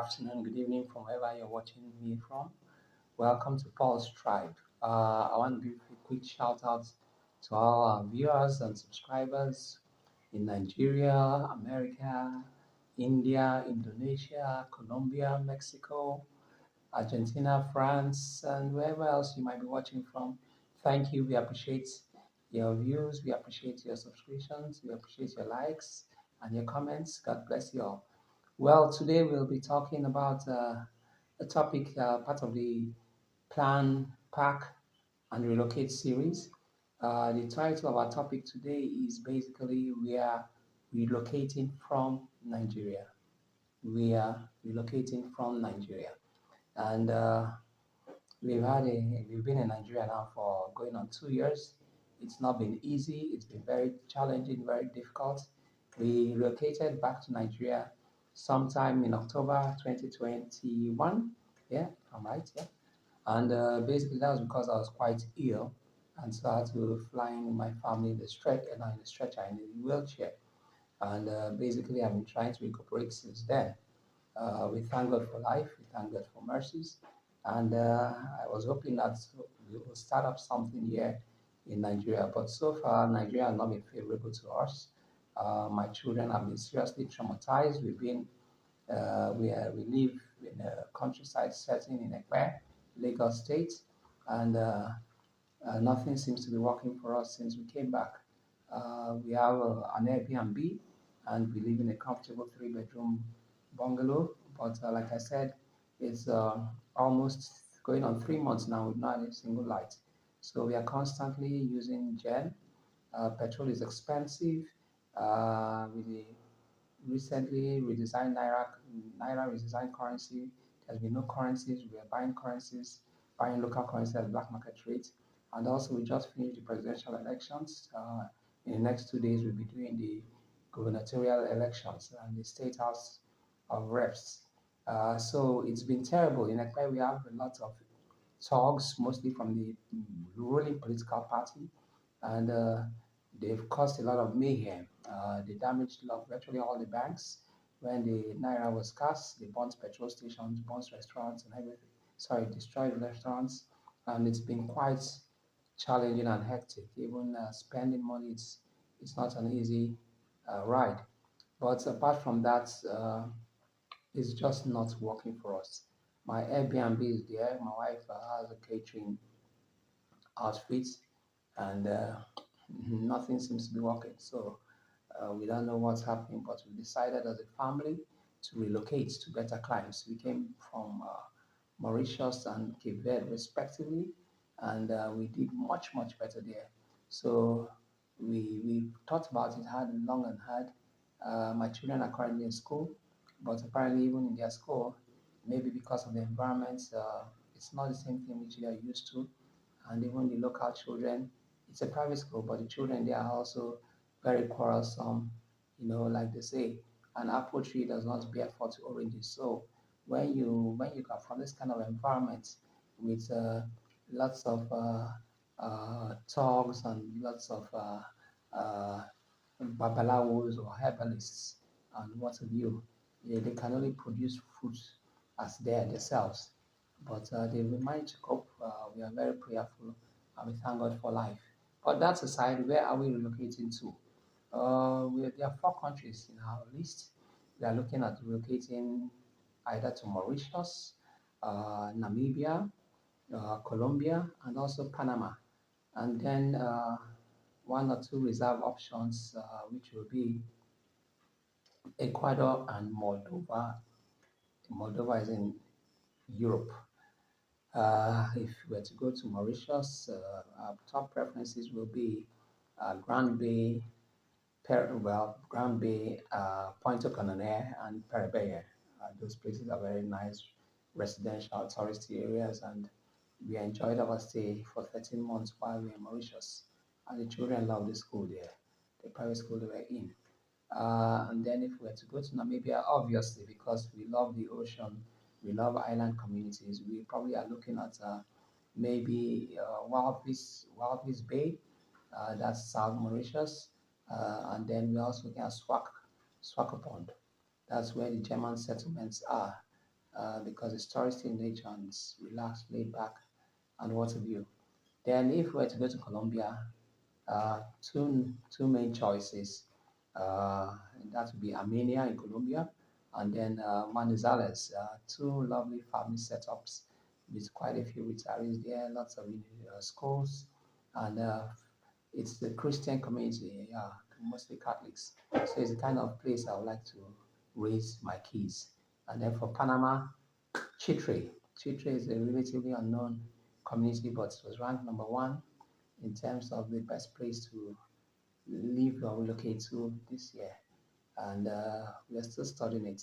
afternoon, good evening from wherever you're watching me from. Welcome to Paul's Tribe. I want to give a quick shout out to all our viewers and subscribers in Nigeria, America, India, Indonesia, Colombia, Mexico, Argentina, France, and wherever else you might be watching from. Thank you. We appreciate your views. We appreciate your subscriptions. We appreciate your likes and your comments. God bless you all. Well, today we'll be talking about a topic, part of the Plan, Pack, and Relocate series. The title of our topic today is basically We Are Relocating from Nigeria. We are relocating from Nigeria. And we've been in Nigeria now for going on 2 years. It's not been easy. It's been very challenging, very difficult. We relocated back to Nigeria sometime in October 2021. Yeah, I'm right. Yeah, and basically that was because I was quite ill, and so I had to fly in my family in the stretcher in a wheelchair. And basically, I've been trying to recuperate since then. We thank God for life. We thank God for mercies. And I was hoping that we will start up something here in Nigeria. But so far, Nigeria has not been favorable to us. My children have been seriously traumatized. We live in a countryside setting in Ekpe, Lagos State, and nothing seems to be working for us since we came back. We have an Airbnb, and we live in a comfortable three-bedroom bungalow. But like I said, it's almost going on 3 months now with not a single light. So we are constantly using gen. Petrol is expensive. With the recently redesigned Naira redesigned currency, there's been no currencies. We are buying currencies, buying local currency at black market rate. And also, we just finished the presidential elections. In the next 2 days, we'll be doing the gubernatorial elections and the state house of reps. So it's been terrible. In Ekpe, we have a lot of thugs, mostly from the ruling political party, and they've caused a lot of mayhem. They damaged virtually all the banks. When the Naira was scarce, they burnt petrol stations, burnt restaurants, and everything. Sorry, destroyed restaurants, and it's been quite challenging and hectic. Even spending money, it's not an easy ride. But apart from that, it's just not working for us. My Airbnb is there. My wife has a catering outfit, and nothing seems to be working. So we don't know what's happening, but we decided as a family to relocate to better climes. We came from Mauritius and Cape Verde, respectively, and we did much better there. So we thought about it hard and long and hard. My children are currently in school, but apparently even in their school, maybe because of the environment, it's not the same thing which they are used to. And even the local children, it's a private school, but the children they are also very quarrelsome. Like they say, an apple tree does not bear 40 oranges. So when you come from this kind of environment with lots of talks and lots of babalawos or herbalists and what have you, they can only produce fruit as they are themselves. But they will manage to cope. We are very prayerful and we thank God for life. But that aside, where are we relocating to? There are 4 countries in our list. We are looking at relocating either to Mauritius, Namibia, Colombia, and also Panama. And then one or two reserve options, which will be Ecuador and Moldova. Moldova is in Europe. If we were to go to Mauritius, our top preferences will be Grand Bay, Grand Bay, Pointe Cononaire, and Parabaya. Those places are very nice residential touristy areas, and we enjoyed our stay for 13 months while we were in Mauritius. And the children love the school there, the private school they were in. And then if we were to go to Namibia, obviously, because we love the ocean, we love island communities, we probably are looking at maybe Walvis Bay, that's South Mauritius, and then we're also looking at Swakopmund. That's where the German settlements are. because it's touristy in nature and it's relaxed, laid back, and what have you. Then, if we were to go to Colombia, two main choices. Uh, that would be Armenia in Colombia, and then Manizales. Two lovely family setups with quite a few retirees there, lots of schools, and it's the Christian community, yeah, mostly Catholics. So it's the kind of place I would like to raise my kids. And then for Panama, Chitre. Chitre is a relatively unknown community, but it was ranked number one in terms of the best place to live or relocate to this year. And we're still studying it.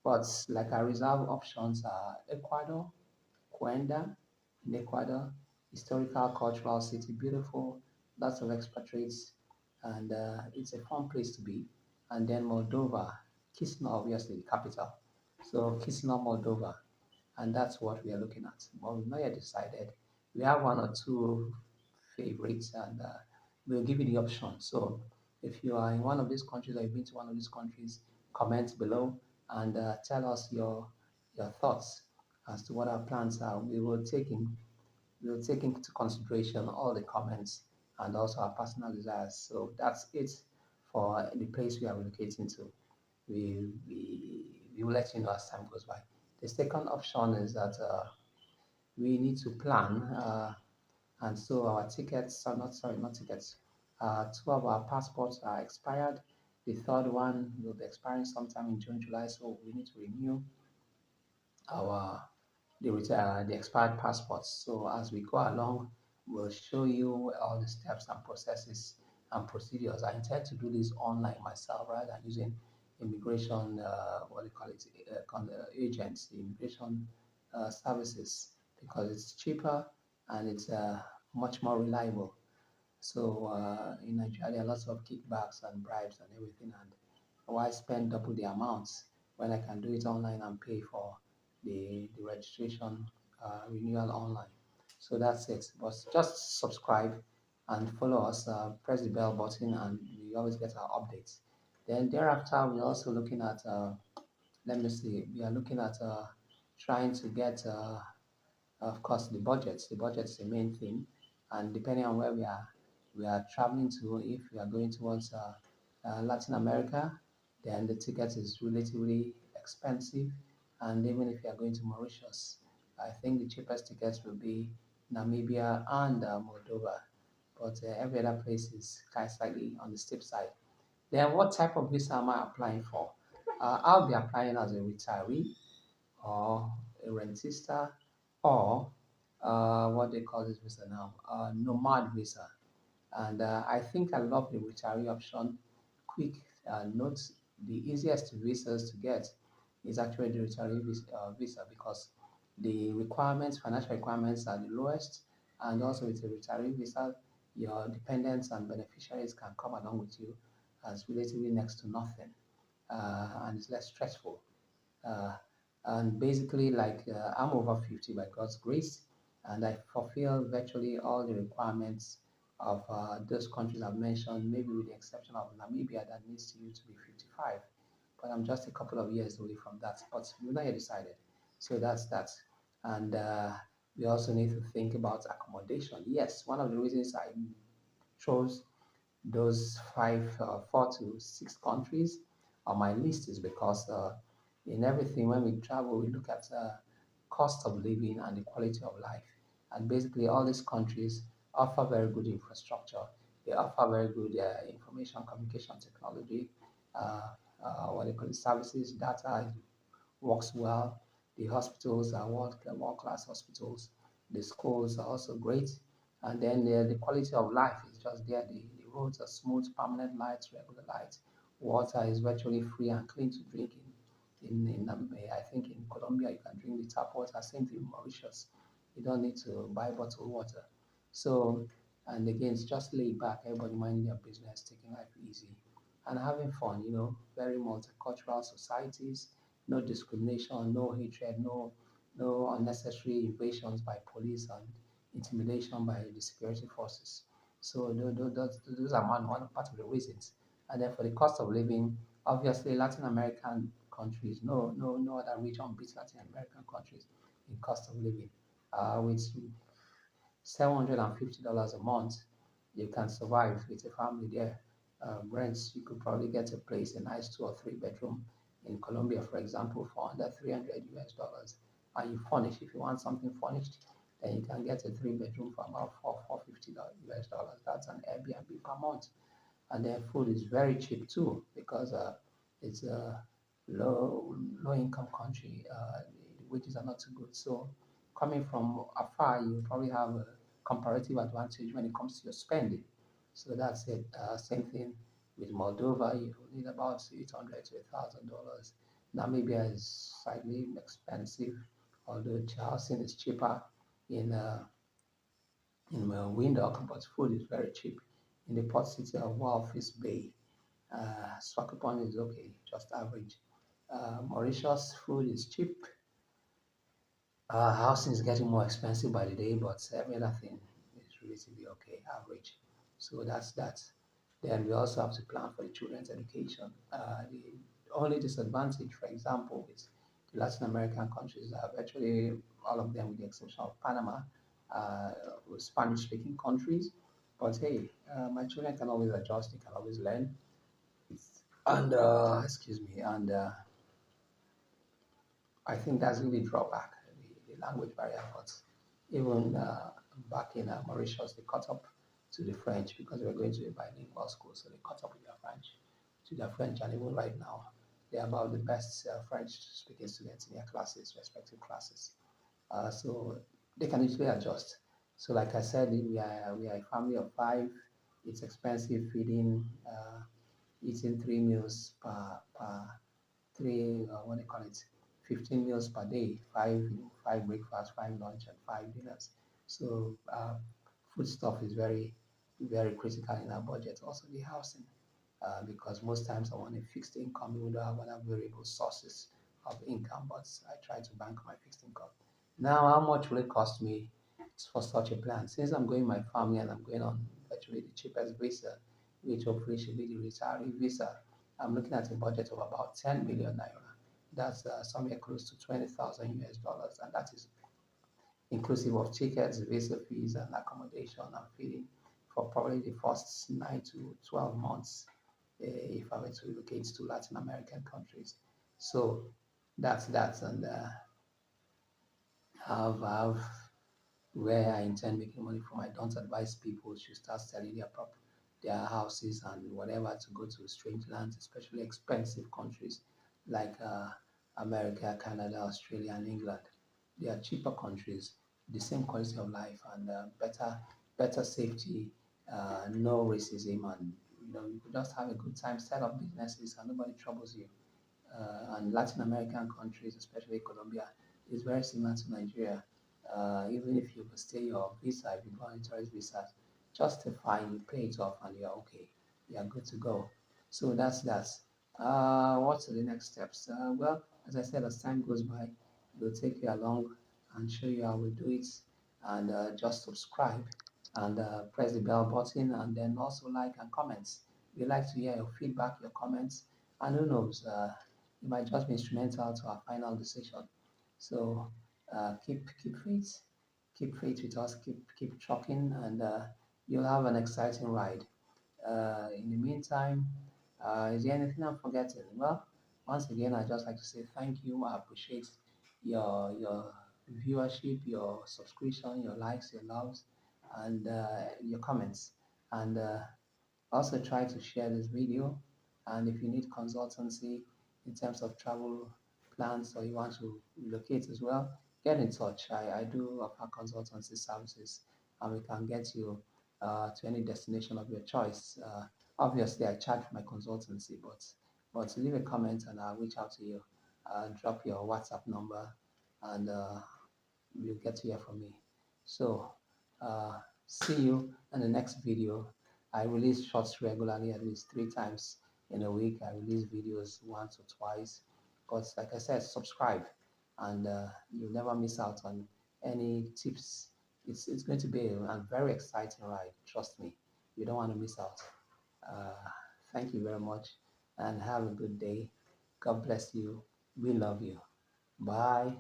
But like our reserve options are Ecuador, Cuenda in Ecuador, historical, cultural city, beautiful, lots of expatriates, and it's a fun place to be. And then Moldova, Chisinau, obviously, the capital. So Chisinau, Moldova, and that's what we are looking at. But we've not yet decided. We have one or two favorites, and we'll give you the option. So if you are in one of these countries or you've been to one of these countries, comment below and tell us your thoughts as to what our plans are. We will take into consideration all the comments and also our personal desires. So that's it for the place we are relocating to. We will let you know as time goes by. The second option is that we need to plan, and so our tickets are not sorry, not tickets. Two of our passports are expired. The third one will be expiring sometime in June, July, so we need to renew our the expired passports. So as we go along, we'll show you all the steps and processes and procedures. I intend to do this online myself rather than using immigration, what do you call it, agents, immigration services, because it's cheaper and it's much more reliable. So in Nigeria, there are lots of kickbacks and bribes and everything. And why spend double the amounts when I can do it online and pay for the registration renewal online? So that's it. But just subscribe and follow us. Press the bell button, and we always get our updates. Then thereafter, we're also looking at. Let me see. We are looking at trying to get. Of course, the budget. The budget is the main thing, and depending on where we are traveling to. If we are going towards Latin America, then the ticket is relatively expensive, and even if you are going to Mauritius, I think the cheapest tickets will be Namibia and Moldova, but every other place is kind of slightly on the steep side. Then, what type of visa am I applying for? I'll be applying as a retiree or a rentista or what they call this visa now, nomad visa. And I think I love the retiree option. Quick notes: the easiest visas to get is actually the retiree visa because the requirements, financial requirements are the lowest, and also with a retiree visa, your dependents and beneficiaries can come along with you as relatively next to nothing, and it's less stressful. Uh, and basically, like I'm over 50 by God's grace, and I fulfill virtually all the requirements of those countries I've mentioned, maybe with the exception of Namibia that needs you to be 55. But I'm just a couple of years away from that. But we've not yet decided. So that's that. And we also need to think about accommodation. Yes, one of the reasons I chose those four to six countries on my list is because in everything, when we travel, we look at cost of living and the quality of life. And basically, all these countries offer very good infrastructure. They offer very good information communication technology, what they call it, services, data works well. The hospitals are world class hospitals. The schools are also great. And then the quality of life is just there. The roads are smooth, permanent lights, regular lights. Water is virtually free and clean to drink I think in Colombia, you can drink the tap water. Same thing in Mauritius. You don't need to buy bottled water. So, and again, it's just laid back, everybody minding their business, taking life easy and having fun, very multicultural societies, no discrimination, no hatred, no unnecessary invasions by police and intimidation by the security forces. So those are one part of the reasons. And then for the cost of living, obviously Latin American countries. No other region beats Latin American countries in cost of living. With $750 a month, you can survive with a family there. Rents, you could probably get a place, a nice 2 or 3 bedroom in Colombia, for example, for under 300 US dollars. And you furnish, if you want something furnished, then you can get a 3 bedroom for about 450 US dollars. That's an Airbnb per month. And their food is very cheap too because it's a low income country. The wages are not too good. So coming from afar, you probably have a comparative advantage when it comes to your spending. So that's it. Same thing with Moldova. You need about 800 to $1,000. Namibia is slightly expensive, although housing is cheaper in Windhoek, but food is very cheap. In the port city of Walvis Bay, Swakopmund is okay, just average. Mauritius food is cheap. Housing is getting more expensive by the day, but every other thing is relatively okay, average. So that's that. Then we also have to plan for the children's education. The only disadvantage, for example, with the Latin American countries are virtually all of them, with the exception of Panama, uh, Spanish-speaking countries. But hey, my children can always adjust; they can always learn. And excuse me, and I think that's really drawback, the language barrier. But even back in Mauritius, they caught up to the French because they were going to a bilingual school, so they caught up with their French, to their French, and even right now, they're about the best French-speaking students in their classes, respective classes. So they can easily adjust. So, like I said, we are a family of five. It's expensive feeding, eating 3 meals per three, what do you call it, 15 meals per day, five breakfast, five lunch, and five dinners. So food stuff is very critical in our budget. Also the housing, because most times I want a fixed income, even though I have other variable sources of income, but I try to bank on my fixed income. Now, how much will it cost me for such a plan? Since I'm going with my family and I'm going on virtually the cheapest visa, which hopefully should be the retiree visa, I'm looking at a budget of about 10 million naira. That's somewhere close to 20,000 US dollars, and that is inclusive of tickets, visa fees, and accommodation and feeding for probably the first 9 to 12 months if I were to relocate to Latin American countries. So that's that, and have where I intend making money from. I don't advise people to start selling their houses and whatever to go to strange lands, especially expensive countries like America, Canada, Australia, and England. They are cheaper countries, the same quality of life, and better safety, no racism, and you could just have a good time, set up businesses, and nobody troubles you. And Latin American countries, especially Colombia, is very similar to Nigeria. Even if you stay your visa, if you go on a tourist visa, just a fine, you pay it off, and you're okay. You're good to go. So that's that. What's the next steps? Well, as I said, as time goes by, we'll take you along and show you how we do it. And just subscribe and press the bell button, and then also like and comments. We like to hear your feedback, your comments, and who knows, it might just be instrumental to our final decision. So keep faith with us, keep trucking, and you'll have an exciting ride. In the meantime, is there anything I'm forgetting? Well, once again, I just like to say thank you. I appreciate your viewership, your subscription, your likes, your loves, and your comments. And also try to share this video. And if you need consultancy in terms of travel plans or you want to relocate as well, get in touch. I do offer consultancy services and we can get you to any destination of your choice. Obviously, I charge for my consultancy, but leave a comment and I'll reach out to you. Drop your WhatsApp number and you'll get to hear from me. So, see you in the next video. I release shorts regularly, at least 3 times in a week. I release videos once or twice. But like I said, subscribe and you'll never miss out on any tips. It's going to be a very exciting ride. Trust me, you don't want to miss out. Uh, Thank you very much and have a good day. God bless you. We love you. Bye.